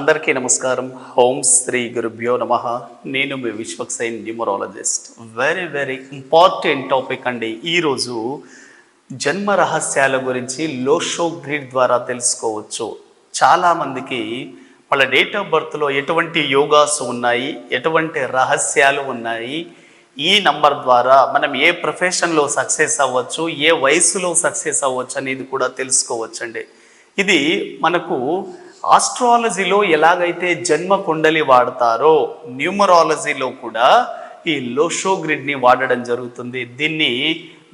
అందరికీ నమస్కారం. ఓం శ్రీ గురుభ్యో నమః. నేను మీ Vishwaksen numerologist. Very important topic అండి. ఈరోజు జన్మ రహస్యాల గురించి లోషో గ్రిడ్ ద్వారా తెలుసుకోవచ్చు. చాలామందికి వాళ్ళ డేట్ ఆఫ్ బర్త్లో ఎటువంటి యోగాస్ ఉన్నాయి, ఎటువంటి రహస్యాలు ఉన్నాయి, ఈ నంబర్ ద్వారా మనం ఏ ప్రొఫెషన్లో సక్సెస్ అవ్వచ్చు, ఏ వయసులో సక్సెస్ అవ్వచ్చు అనేది కూడా తెలుసుకోవచ్చండి. ఇది మనకు ఆస్ట్రాలజీలో ఎలాగైతే జన్మ కుండలి వాడతారో న్యూమరాలజీలో కూడా ఈ లోషో గ్రిడ్ని వాడడం జరుగుతుంది. దీన్ని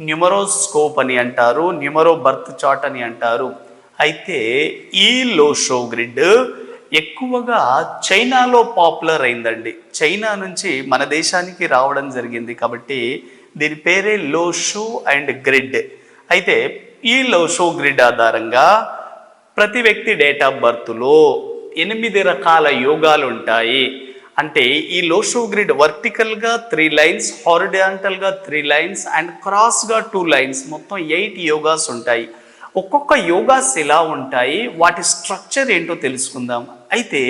న్యూమరోస్కోప్ అని అంటారు, న్యూమరో బర్త్ చార్ట్ అని అంటారు. అయితే ఈ లోషో గ్రిడ్ ఎక్కువగా చైనాలో పాపులర్ అయిందండి. చైనా నుంచి మన దేశానికి రావడం జరిగింది కాబట్టి దీని పేరే లోషో అండ్ గ్రిడ్. అయితే ఈ లోషో గ్రిడ్ ఆధారంగా ప్రతి వ్యక్తి డేట్ ఆఫ్ బర్త్లో 8 రకాల యోగాలు ఉంటాయి. అంటే ఈ లోషో గ్రిడ్ వర్టికల్గా 3 లైన్స్, హారిజాంటల్గా 3 లైన్స్ అండ్ క్రాస్గా 2 లైన్స్, మొత్తం 8 యోగాస్ ఉంటాయి. ఒక్కొక్క యోగాస్ ఎలా ఉంటాయి, వాటి స్ట్రక్చర్ ఏంటో తెలుసుకుందాం. అయితే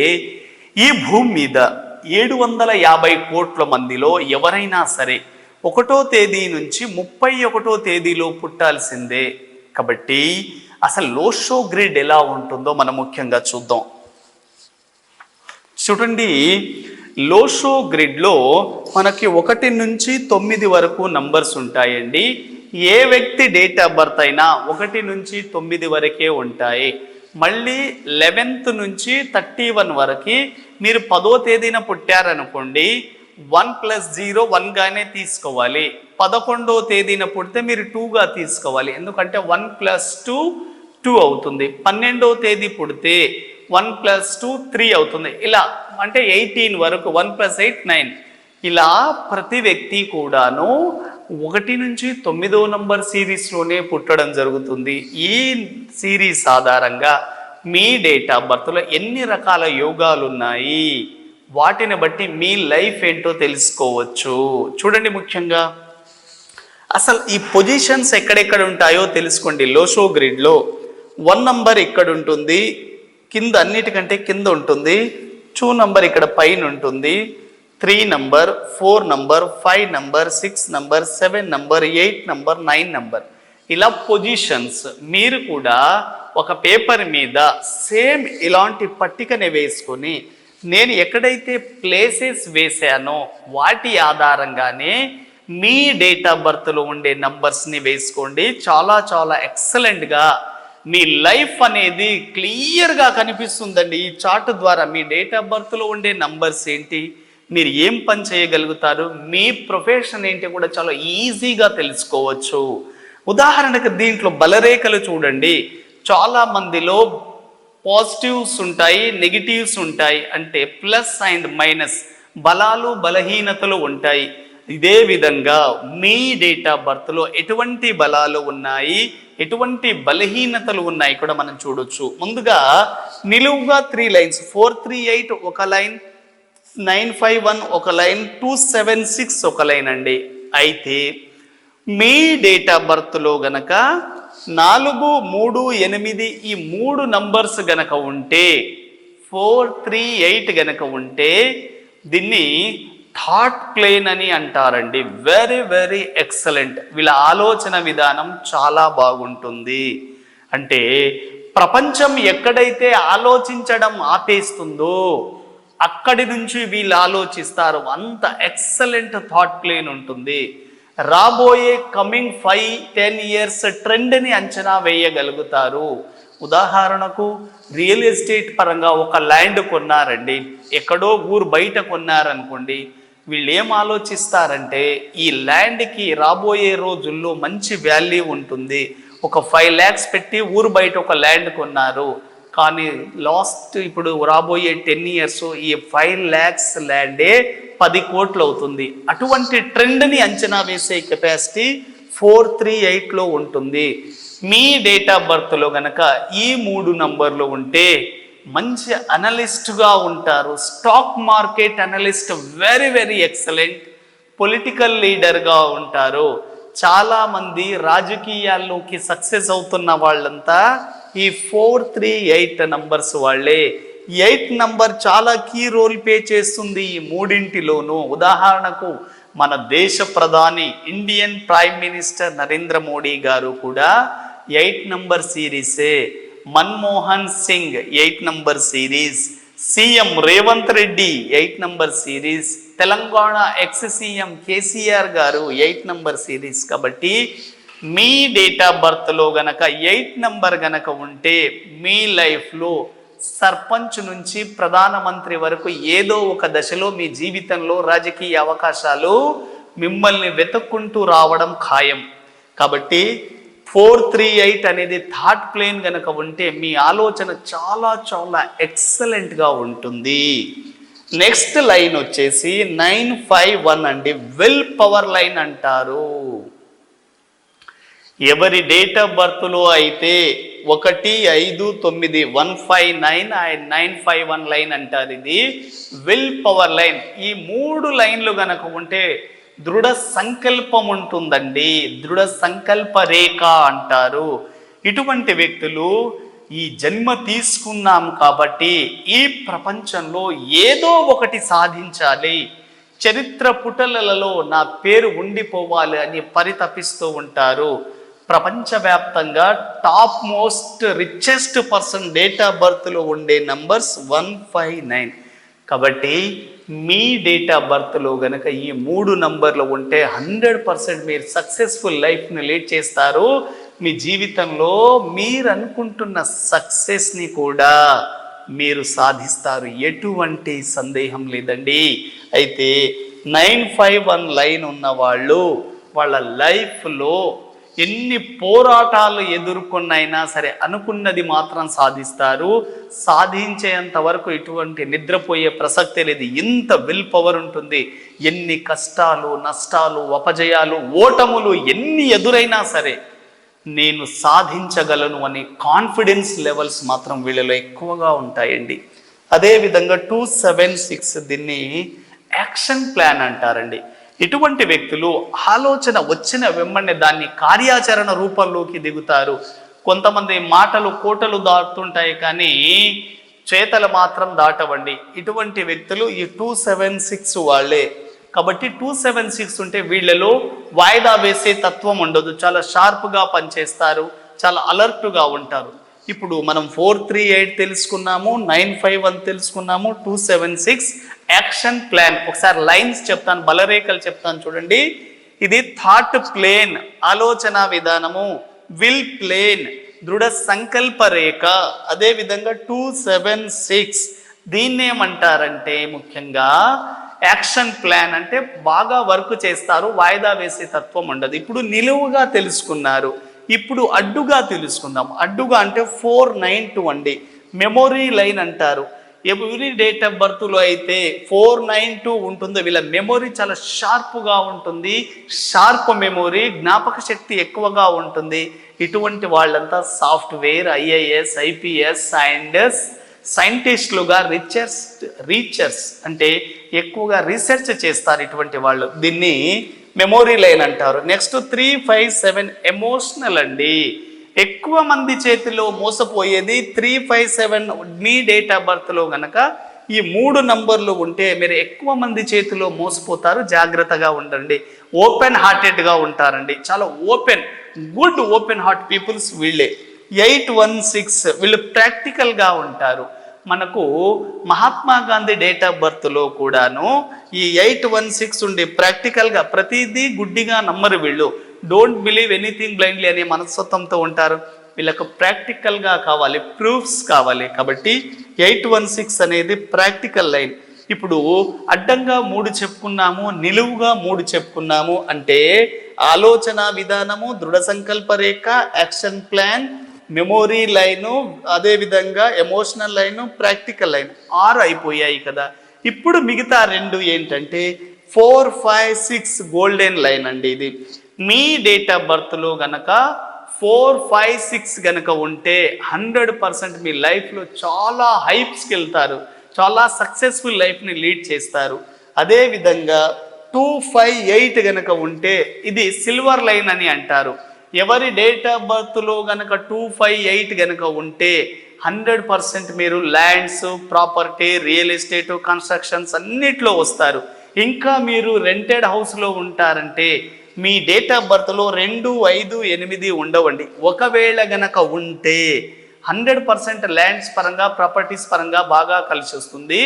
ఈ భూమి మీద 750 కోట్ల మందిలో ఎవరైనా సరే 1వ తేదీ నుంచి 31వ తేదీలో పుట్టాల్సిందే. కాబట్టి అసలు లోషో గ్రిడ్ ఎలా ఉంటుందో మనం ముఖ్యంగా చూద్దాం. చూడండి, లోషో గ్రిడ్లో మనకి 1 నుంచి 9 వరకు నంబర్స్ ఉంటాయండి. ఏ వ్యక్తి డేట్ ఆఫ్ బర్త్ అయినా 1 నుంచి 9 వరకే ఉంటాయి. మళ్ళీ 11th నుంచి 31 వరకు మీరు 10వ తేదీన పుట్టారనుకోండి, 1 + 0 1 గానే తీసుకోవాలి. 11వ తేదీన పుడితే మీరు 2గా తీసుకోవాలి, ఎందుకంటే 1 + 2 2 అవుతుంది. 12వ తేదీ పుడితే 1 + 2 3 అవుతుంది. ఇలా అంటే 18 వరకు 1 + 8 9. ఇలా ప్రతి వ్యక్తి కూడాను 1 నుంచి 9వ నంబర్ సిరీస్లోనే పుట్టడం జరుగుతుంది. ఈ సిరీస్ ఆధారంగా మీ డేట్ ఆఫ్ బర్త్లో ఎన్ని రకాల యోగాలు ఉన్నాయి, వాటిని బట్టి మీ లైఫ్ ఏంటో తెలుసుకోవచ్చు. చూడండి, ముఖ్యంగా అసలు ఈ పొజిషన్స్ ఎక్కడెక్కడ ఉంటాయో తెలుసుకోండి. లోషో గ్రిడ్లో 1 నంబర్ ఇక్కడ ఉంటుంది, కింద అన్నిటికంటే కింద ఉంటుంది. 2 నంబర్ ఇక్కడ పైన ఉంటుంది. 3 number, 4 number, 5 number, 6 number, 7 number, 8 number, 9 number, ఇలా పొజిషన్స్. మీరు కూడా ఒక పేపర్ మీద సేమ్ ఇలాంటి పట్టికని వేసుకొని నేను ఎక్కడైతే ప్లేసెస్ వేసానో వాటి ఆధారంగానే మీ డేట్ ఆఫ్ బర్త్లో ఉండే నంబర్స్ని వేసుకోండి. చాలా ఎక్సలెంట్గా మీ లైఫ్ అనేది క్లియర్గా కనిపిస్తుందండి. ఈ చార్ట్ ద్వారా మీ డేట్ ఆఫ్ బర్త్లో ఉండే నంబర్స్ ఏంటి, మీరు ఏం పని చేయగలుగుతారు, మీ ప్రొఫెషన్ ఏంటి కూడా చాలా ఈజీగా తెలుసుకోవచ్చు. ఉదాహరణకు దీంట్లో బలరేఖలు చూడండి. చాలా మందిలో పాజిటివ్స్ ఉంటాయి, నెగిటివ్స్ ఉంటాయి, అంటే ప్లస్ అండ్ మైనస్, బలాలు బలహీనతలు ఉంటాయి. ఇదే విధంగా మీ డేట్ ఆఫ్ బర్త్లో ఎటువంటి బలాలు ఉన్నాయి, ఎటువంటి బలహీనతలు ఉన్నాయి కూడా మనం చూడొచ్చు. ముందుగా నిలువుగా 3 లైన్స్, 438 ఒక లైన్, 951 ఒక లైన్, 276 ఒక లైన్ అండి. అయితే మీ డేట్ ఆఫ్ బర్త్లో గనక 4, 3, 8 ఈ 3 నంబర్స్ గనక ఉంటే, 4, 3, 8 గనక ఉంటే దీన్ని థాట్ ప్లేన్ అని అంటారండి. Very excellent. వీళ్ళ ఆలోచన విధానం చాలా బాగుంటుంది. అంటే ప్రపంచం ఎక్కడైతే ఆలోచించడం ఆపేస్తుందో అక్కడి నుంచి వీళ్ళు ఆలోచిస్తారు. అంత ఎక్సలెంట్ థాట్ ప్లేన్ ఉంటుంది. రాబోయే కమింగ్ 5-10 ఇయర్స్ ట్రెండ్ని అంచనా వేయగలుగుతారు. ఉదాహరణకు రియల్ ఎస్టేట్ పరంగా ఒక ల్యాండ్ కొన్నారండి, ఎక్కడో ఊరు బయట కొన్నారనుకోండి, వీళ్ళు ఏం ఆలోచిస్తారంటే ఈ ల్యాండ్కి రాబోయే రోజుల్లో మంచి వాల్యూ ఉంటుంది. ఒక 5 lakhs పెట్టి ఊరు బయట ఒక ల్యాండ్ కొన్నారు, కానీ ఇప్పుడు రాబోయే 10 ఇయర్స్ ఈ 5 lakhs ల్యాండే 10 కోట్లు అవుతుంది. అటువంటి ట్రెండ్ని అంచనా వేసే కెపాసిటీ 438లో ఉంటుంది. మీ డేట్ ఆఫ్ బర్త్లో గనక ఈ 3 నంబర్లు ఉంటే మంచి అనలిస్ట్గా ఉంటారు. Stock market analyst, very excellent. Political లీడర్గా ఉంటారు. చాలామంది రాజకీయాల్లోకి సక్సెస్ అవుతున్న వాళ్ళంతా ఈ 438 నంబర్స్ వాళ్ళే. ఎయిట్ నంబర్ చాలా కీ రోల్ ప్లే చేస్తుంది ఈ మూడింటిలోనూ. ఉదాహరణకు మన దేశ ప్రధాని Indian prime minister Narendra Modi గారు కూడా 8 నంబర్ సిరీసే. Manmohan Singh 8 number series. CM Revanth Reddy 8 number series. Telangana ex CM KCR గారు 8 నంబర్ సిరీస్. కాబట్టి మీ డేట్ ఆఫ్ బర్త్లో గనక 8 నంబర్ గనక ఉంటే మీ లైఫ్లో సర్పంచ్ నుంచి ప్రధానమంత్రి వరకు ఏదో ఒక దశలో మీ జీవితంలో రాజకీయ అవకాశాలు మిమ్మల్ని వెతుక్కుంటూ రావడం ఖాయం. కాబట్టి 438 అనేది థాట్ ప్లేన్ గనక ఉంటే మీ ఆలోచన చాలా చాలా ఎక్సలెంట్గా ఉంటుంది. నెక్స్ట్ లైన్ వచ్చేసి 951 అండి, విల్ పవర్ లైన్ అంటారు. ఎవరి డేట్ ఆఫ్ బర్త్లో అయితే 1, 5, 9 159 అండ్ 951 లైన్ అంటారు. ఇది విల్ పవర్ లైన్. ఈ 3 లైన్లు గనక ఉంటే దృఢ సంకల్పం ఉంటుందండి, దృఢ సంకల్ప రేఖ అంటారు. ఇటువంటి వ్యక్తులు ఈ జన్మ తీసుకున్నాం కాబట్టి ఈ ప్రపంచంలో ఏదో ఒకటి సాధించాలి, చరిత్ర పుటలలో నా పేరు ఉండిపోవాలి అని పరితపిస్తూ ఉంటారు. ప్రపంచవ్యాప్తంగా top most richest person date of బర్త్లో ఉండే నంబర్స్ 159. కాబట్టి మీ డేట్ ఆఫ్ బర్త్లో గనక ఈ 3 నంబర్లు ఉంటే 100% మీరు సక్సెస్ఫుల్ లైఫ్ని లీడ్ చేస్తారు. మీ జీవితంలో మీరు అనుకుంటున్న సక్సెస్ని కూడా మీరు సాధిస్తారు, ఎటువంటి సందేహం లేదండి. అయితే 951 లైన్ ఉన్న వాళ్ళు వాళ్ళ లైఫ్లో ఎన్ని పోరాటాలు ఎదుర్కొన్నైనా సరే అనుకున్నది మాత్రం సాధిస్తారు. సాధించేంత వరకు ఎటువంటి నిద్రపోయే ప్రసక్తే లేదు. ఇంత విల్ పవర్ ఉంటుంది. ఎన్ని కష్టాలు, నష్టాలు, అపజయాలు, ఓటములు ఎన్ని ఎదురైనా సరే నేను సాధించగలను అనే కాన్ఫిడెన్స్ లెవెల్స్ మాత్రం వీళ్ళలో ఎక్కువగా ఉంటాయండి. అదేవిధంగా 276 దీన్ని యాక్షన్ ప్లాన్ అంటారండి. ఇటువంటి వ్యక్తులు ఆలోచన వచ్చిన వెంబడి దాన్ని కార్యాచరణ రూపంలోకి దిగుతారు. కొంతమంది మాటలు కోటలు దాటుతుంటాయి కానీ చేతలు మాత్రం దాటవండి. ఇటువంటి వ్యక్తులు ఈ 276 వాళ్ళే. కాబట్టి 276 ఉంటే వీళ్ళలో వాయిదా వేసే తత్వం ఉండదు, చాలా షార్ప్గా పనిచేస్తారు, చాలా అలర్ట్గా ఉంటారు. ఇప్పుడు మనం 438 తెలుసుకున్నాము, 951 తెలుసుకున్నాము, 276 యాక్షన్ ప్లాన్. ఒకసారి లైన్స్ చెప్తాను, బలరేఖలు చెప్తాను చూడండి. ఇది థాట్ ప్లేన్ ఆలోచన విధానము, విల్ ప్లేన్ దృఢ సంకల్ప రేఖ. అదేవిధంగా 276 దీన్ని ఏమంటారంటే ముఖ్యంగా యాక్షన్ ప్లాన్ అంటే బాగా వర్క్ చేస్తారు, వాయిదా వేసే తత్వం ఉండదు. ఇప్పుడు నిలువుగా తెలుసుకున్నారు, ఇప్పుడు అడ్డుగా తెలుసుకుందాం. అడ్డుగా అంటే 492 అండి, మెమొరీ లైన్ అంటారు. ఎవరి డేట్ ఆఫ్ బర్త్లో అయితే 492 ఉంటుందో వీళ్ళ మెమొరీ చాలా షార్ప్గా ఉంటుంది, షార్ప్ మెమొరీ, జ్ఞాపక శక్తి ఎక్కువగా ఉంటుంది. ఇటువంటి వాళ్ళంతా సాఫ్ట్వేర్, ఐఏఎస్, ఐపీఎస్ అండ్ సైంటిస్టులుగా రీచర్స్ అంటే ఎక్కువగా రీసెర్చ్ చేస్తారు ఇటువంటి వాళ్ళు. దీన్ని మెమొరీ లైన్ అంటారు. నెక్స్ట్ 357 ఎమోషనల్ అండి. ఎక్కువ మంది చేతిలో మోసపోయేది 357. మీ డేట్ ఆఫ్ బర్త్లో కనుక ఈ 3 నంబర్లు ఉంటే మీరు ఎక్కువ మంది చేతిలో మోసపోతారు, జాగ్రత్తగా ఉండండి. ఓపెన్ హార్టెడ్గా ఉంటారండి, చాలా గుడ్ ఓపెన్ హార్ట్ పీపుల్స్ వీళ్ళే. 816 వీళ్ళు ప్రాక్టికల్గా ఉంటారు. మనకు మహాత్మా గాంధీ డేట్ ఆఫ్ బర్త్లో కూడాను ఈ 816 ఉండే ప్రాక్టికల్గా ప్రతిదీ గుడ్డిగా నమ్మరు వీళ్ళు. డోంట్ బిలీవ్ ఎనీథింగ్ బ్లైండ్లీ అనే మనస్తత్వంతో ఉంటారు. వీళ్ళకు ప్రాక్టికల్గా కావాలి, ప్రూఫ్స్ కావాలి. కాబట్టి 816 అనేది ప్రాక్టికల్ లైన్. ఇప్పుడు అడ్డంగా 3 చెప్పుకున్నాము, నిలువుగా 3 చెప్పుకున్నాము. అంటే ఆలోచన విధానము, దృఢ సంకల్ప రేఖ, యాక్షన్ ప్లాన్, మెమొరీ లైను, అదేవిధంగా ఎమోషనల్ లైను, ప్రాక్టికల్ లైన్ 6 అయిపోయాయి కదా. ఇప్పుడు మిగతా 2 ఏంటంటే 456 గోల్డెన్ లైన్ అండి. ఇది మీ డేట్ ఆఫ్ బర్త్లో గనక 456 గనక ఉంటే 100% మీ లైఫ్లో చాలా హైప్స్కి వెళ్తారు, చాలా సక్సెస్ఫుల్ లైఫ్ని లీడ్ చేస్తారు. అదేవిధంగా 258 గనక ఉంటే ఇది సిల్వర్ లైన్ అని అంటారు. ఎవరి డేట్ ఆఫ్ బర్త్లో గనక 258 గనక ఉంటే 100% మీరు lands, property, real estate, constructions అన్నిట్లో వస్తారు. ఇంకా మీరు రెంటెడ్ హౌస్లో ఉంటారంటే మీ డేట్ ఆఫ్ బర్త్లో 2, 5, 8 ఉండవండి. ఒకవేళ గనక ఉంటే 100% ల్యాండ్స్ పరంగా, ప్రాపర్టీస్ పరంగా బాగా కలిసి వస్తుంది.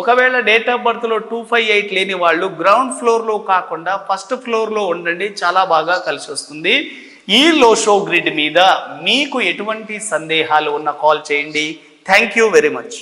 ఒకవేళ డేట్ ఆఫ్ బర్త్లో 258 లేని వాళ్ళు గ్రౌండ్ ఫ్లోర్లో కాకుండా ఫస్ట్ ఫ్లోర్లో ఉండండి, చాలా బాగా కలిసి వస్తుంది. ఈ లోషో గ్రిడ్ మీద మీకు ఎటువంటి సందేహాలు ఉన్న కాల్ చేయండి. Thank you very much.